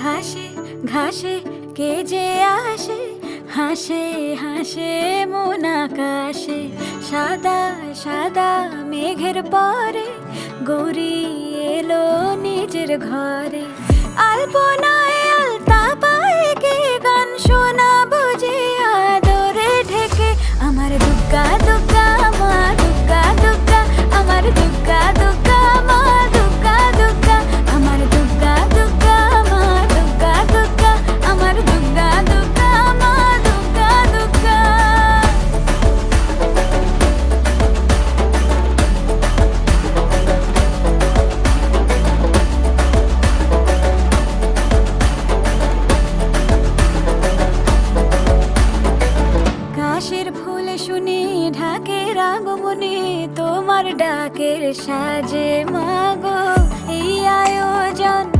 ঘাসে ঘাসে কে যে আসে, হাসে হাসে মন আকাশে। সাদা সাদা মেঘের পরে গৌরী এলো নিজের ঘরে। আলপনায় আলতা পায়ে কে গান শোনাবো যে আদরে ঢেকে। আমার দুগ্গা দুগ্গা মা দুগ্গা দুগ্গা, আমার দুগ্গা দুগ্গা মা দুগ্গা দুগ্গা, আমার দুগ্গা দুগ্গা মা দুগ্গা দুগ্গা, আমার দুগ্গা দুগ্গা মা দুগ্গা দুগ্গা। কাশের ফুল শুনি ঢাকের আগমনে, তোমার ডাকের সাজে